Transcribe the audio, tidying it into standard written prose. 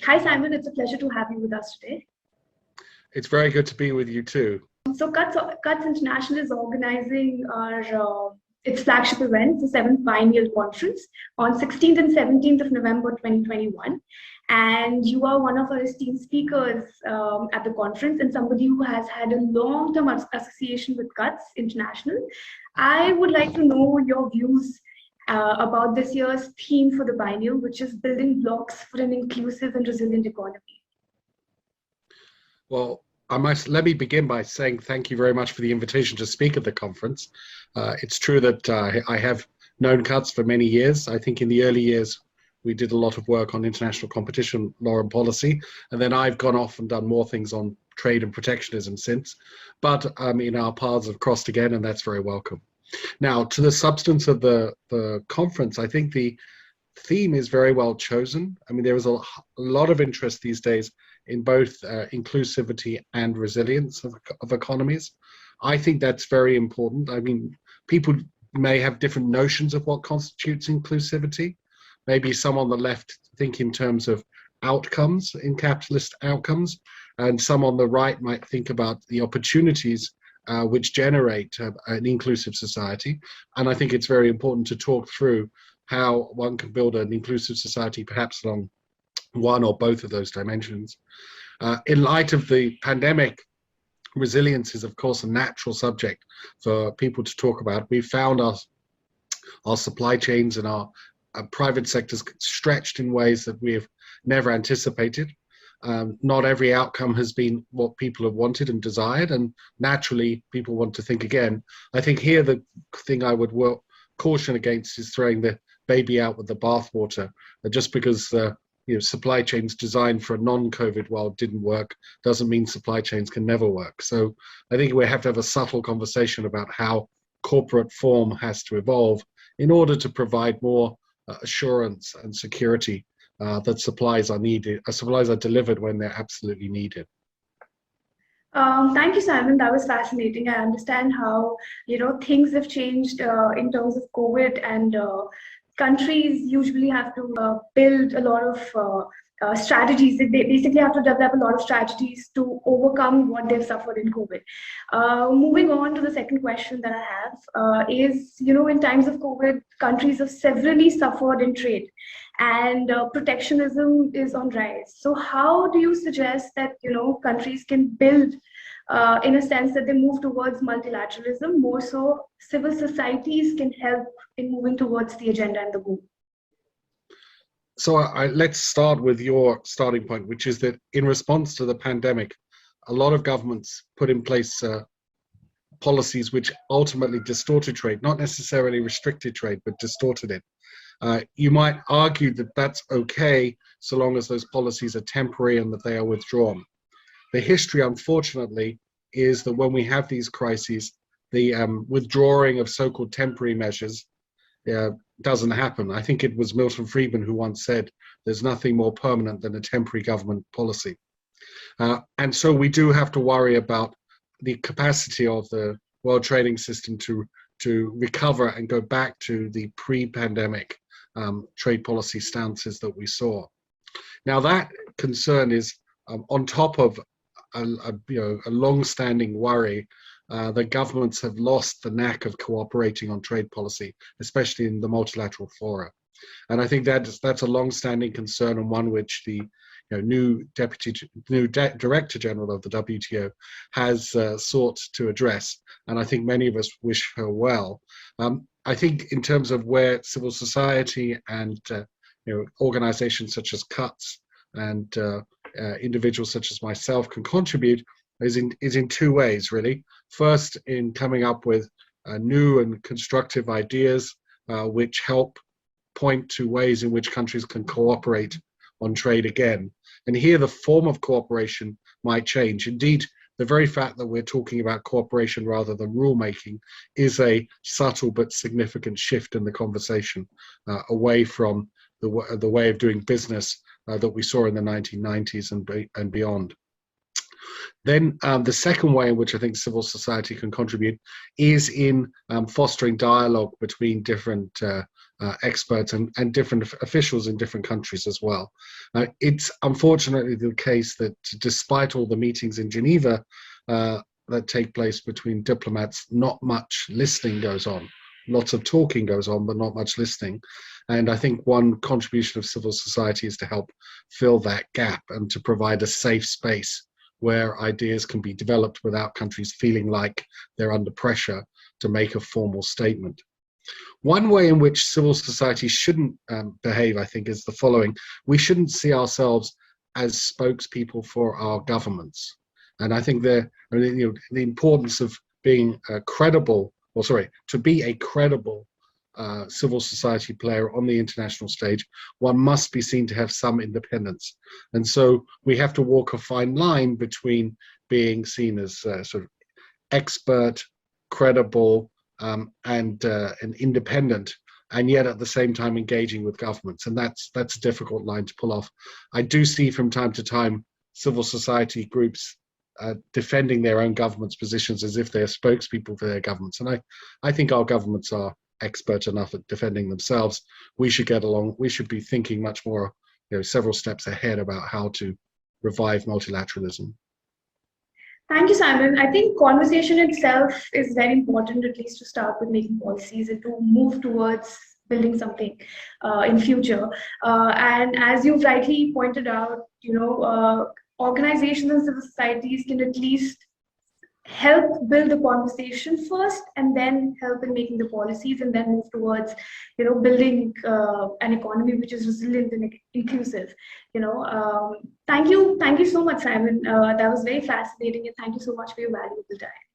Hi, Simon. It's a pleasure to have you with us today. It's very good to be with you too. So CUTS International is organizing its flagship event, the 7th Biennial Conference, on 16th and 17th of November 2021. And you are one of our esteemed speakers at the conference and somebody who has had a long-term association with CUTS International. I would like to know your views about this year's theme for the biennial, which is building blocks for an inclusive and resilient economy. Well, let me begin by saying thank you very much for the invitation to speak at the conference. It's true that I have known CUTS for many years. I think in the early years, we did a lot of work on international competition law and policy, and then I've gone off and done more things on trade and protectionism since. But our paths have crossed again, and that's very welcome. Now, to the substance of the conference, I think the theme is very well chosen. I mean, there is a lot of interest these days in both inclusivity and resilience of economies. I think that's very important. I mean, people may have different notions of what constitutes inclusivity. Maybe some on the left think in terms of outcomes, in capitalist outcomes, and some on the right might think about the opportunities which generate an inclusive society. And I think it's very important to talk through how one can build an inclusive society, perhaps along one or both of those dimensions. In light of the pandemic, resilience is, of course, a natural subject for people to talk about. We found our supply chains and our private sectors stretched in ways that we have never anticipated. Not every outcome has been what people have wanted and desired, and naturally people want to think again. I think here the thing I would caution against is throwing the baby out with the bathwater. Just because supply chains designed for a non-COVID world didn't work doesn't mean supply chains can never work. So I think we have to have a subtle conversation about how corporate form has to evolve in order to provide more assurance and security that supplies are delivered when they're absolutely needed. Thank you, Simon. That was fascinating. I understand how things have changed in terms of COVID, and countries usually have to build a lot of strategies. They basically have to develop a lot of strategies to overcome what they've suffered in COVID. Moving on to the second question that I have is, in times of COVID, countries have severally suffered in trade, and protectionism is on rise. So how do you suggest that countries can build in a sense that they move towards multilateralism? More so, civil societies can help in moving towards the agenda and the goal. So let's start with your starting point, which is that in response to the pandemic, a lot of governments put in place policies which ultimately distorted trade, not necessarily restricted trade, but distorted it. You might argue that that's okay so long as those policies are temporary and that they are withdrawn. The history, unfortunately, is that when we have these crises, the withdrawing of so-called temporary measures doesn't happen. I think it was Milton Friedman who once said, there's nothing more permanent than a temporary government policy. And so we do have to worry about the capacity of the world trading system to recover and go back to the pre-pandemic trade policy stances that we saw. Now that concern is on top of a long-standing worry that governments have lost the knack of cooperating on trade policy, especially in the multilateral fora. And I think that's a long-standing concern, and one which the new Director General of the WTO has sought to address. And I think many of us wish her well. I think in terms of where civil society and organizations such as CUTS and individuals such as myself can contribute is in two ways, really. First, in coming up with new and constructive ideas which help point to ways in which countries can cooperate on trade again. And here the form of cooperation might change. Indeed, the very fact that we're talking about cooperation rather than rulemaking is a subtle but significant shift in the conversation away from the way of doing business that we saw in the 1990s and beyond. Then the second way in which I think civil society can contribute is in fostering dialogue between different experts and different officials in different countries as well. It's unfortunately the case that despite all the meetings in Geneva that take place between diplomats, not much listening goes on. Lots of talking goes on, but not much listening. And I think one contribution of civil society is to help fill that gap and to provide a safe space where ideas can be developed without countries feeling like they're under pressure to make a formal statement. One way in which civil society shouldn't behave, I think, is the following. We shouldn't see ourselves as spokespeople for our governments. And I think the importance of being to be a credible civil society player on the international stage, one must be seen to have some independence. And so we have to walk a fine line between being seen as sort of expert, credible, and independent, and yet at the same time engaging with governments. And that's a difficult line to pull off. I do see from time to time civil society groups defending their own government's positions as if they're spokespeople for their governments. And I think our governments are expert enough at defending themselves. We should get along. We should be thinking much more, several steps ahead about how to revive multilateralism. Thank you, Simon. I think conversation itself is very important, at least to start with making policies and to move towards building something in future. And as you've rightly pointed out, organizations and civil societies can at least help build the conversation first, and then help in making the policies, and then move towards, building an economy which is resilient and inclusive. Thank you so much, Simon. That was very fascinating, and thank you so much for your valuable time.